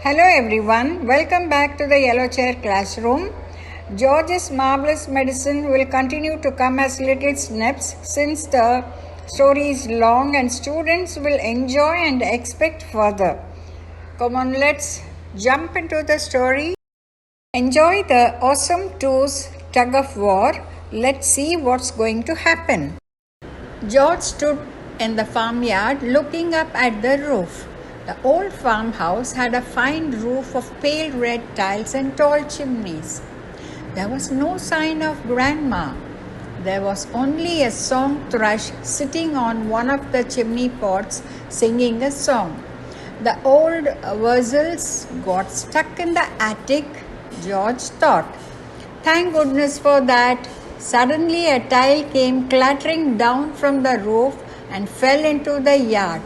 Hello everyone, welcome back to the Yellow Chair classroom. George's Marvellous Medicine will continue to come as little snips since the story is long and students will enjoy and expect further. Come on, let's jump into the story. Enjoy the awesome two's tug of war. Let's see what's going to happen. George stood in the farmyard looking up at the roof. The old farmhouse had a fine roof of pale red tiles and tall chimneys. There was no sign of Grandma. There was only a song thrush sitting on one of the chimney pots singing a song. The old Marvellous got stuck in the attic, George thought. Thank goodness for that. Suddenly a tile came clattering down from the roof and fell into the yard.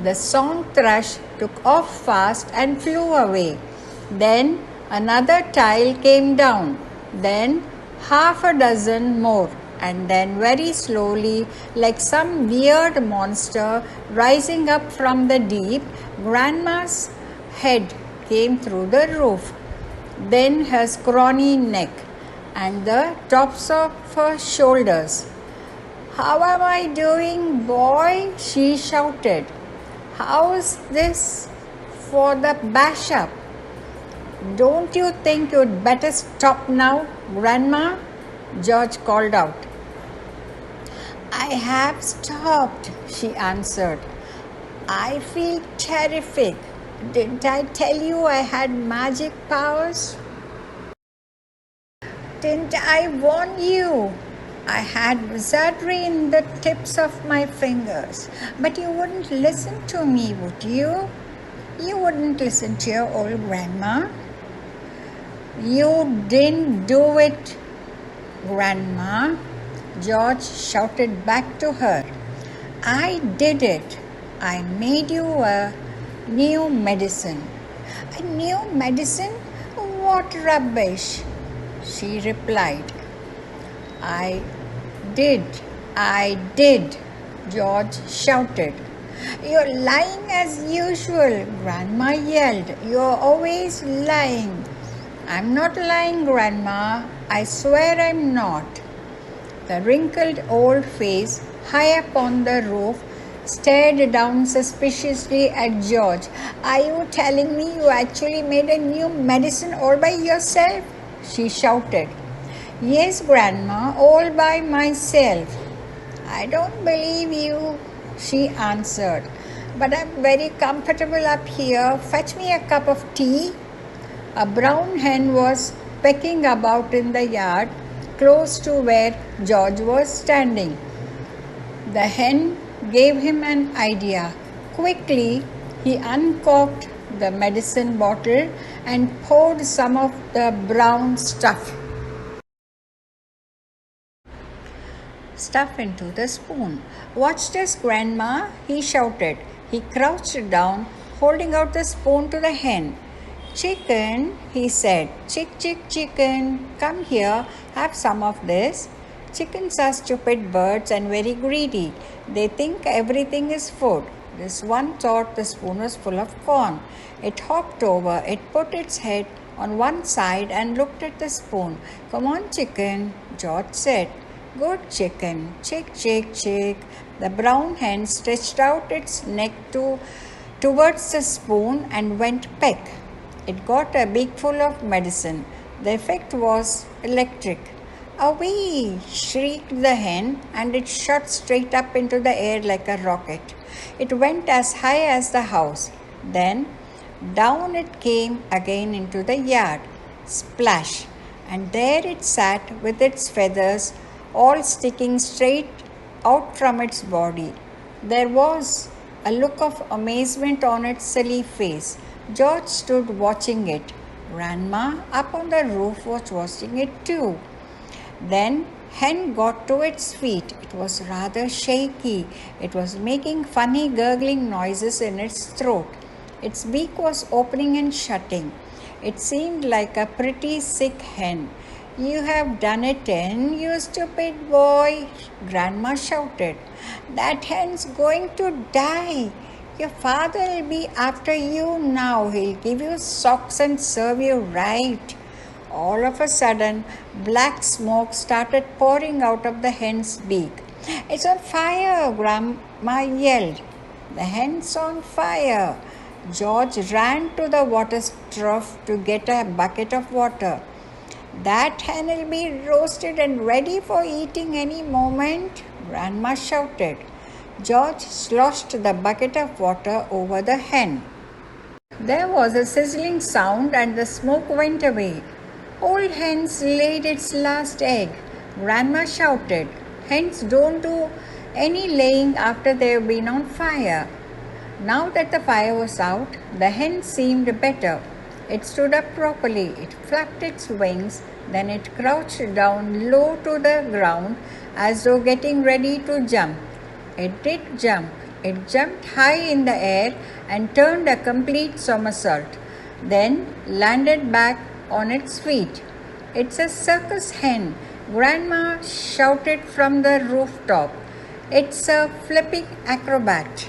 The song thrush took off fast and flew away. Then another tile came down. Then half a dozen more. And then very slowly, like some weird monster rising up from the deep, Grandma's head came through the roof. Then her scrawny neck and the tops of her shoulders. "How am I doing, boy?" she shouted. "How's this for the bash up? Don't you think you'd better stop now, Grandma?" George called out. "I have stopped," she answered. "I feel terrific. Didn't I tell you I had magic powers? Didn't I warn you? I had wizardry in the tips of my fingers, but you wouldn't listen to me, would you? You wouldn't listen to your old grandma. You didn't do it, Grandma," George shouted back to her. "I did it. I made you a new medicine." "A new medicine? What rubbish!" she replied. I did, George shouted. "You're lying as usual," Grandma yelled. "You're always lying." "I'm not lying, Grandma. I swear I'm not." The wrinkled old face high up on the roof stared down suspiciously at George. "Are you telling me you actually made a new medicine all by yourself?" she shouted. "Yes, Grandma, all by myself." "I don't believe you," she answered. "But I'm very comfortable up here. Fetch me a cup of tea." A brown hen was pecking about in the yard close to where George was standing. The hen gave him an idea. Quickly, he uncorked the medicine bottle and poured some of the brown stuff into the spoon. "Watch this, Grandma," he shouted. He crouched down, holding out the spoon to the hen. "Chicken," he said. "Chick, chick, chicken. Come here, have some of this." Chickens are stupid birds and very greedy. They think everything is food. This one thought the spoon was full of corn. It hopped over. It put its head on one side and looked at the spoon. "Come on, chicken," George said. "Good chicken. Chick, chick, chick." The brown hen stretched out its neck towards the spoon and went peck. It got a beakful of medicine. The effect was electric. "Away!" shrieked the hen, and it shot straight up into the air like a rocket. It went as high as the house. Then down it came again into the yard. Splash! And there it sat with its feathers all sticking straight out from its body. There was a look of amazement on its silly face. George stood watching it. Grandma up on the roof was watching it too. Then hen got to its feet. It was rather shaky. It was making funny gurgling noises in its throat. Its beak was opening and shutting. It seemed like a pretty sick hen. "You have done it again, you stupid boy," Grandma shouted. "That hen's going to die. Your father will be after you now. He'll give you socks and serve you right. All of a sudden, black smoke started pouring out of the hen's beak. It's on fire, Grandma yelled. The hen's on fire. George ran to the water trough to get a bucket of water. That hen will be roasted and ready for eating any moment, Grandma shouted. George sloshed the bucket of water over the hen. There was a sizzling sound and the smoke went away. Old hen's laid its last egg, Grandma shouted. Hens don't do any laying after they've been on fire. Now that the fire was out, the hen seemed better. It stood up properly, it flapped its wings, then it crouched down low to the ground as though getting ready to jump. It did jump. It jumped high in the air and turned a complete somersault, then landed back on its feet. It's a circus hen, Grandma shouted from the rooftop. It's a flipping acrobat.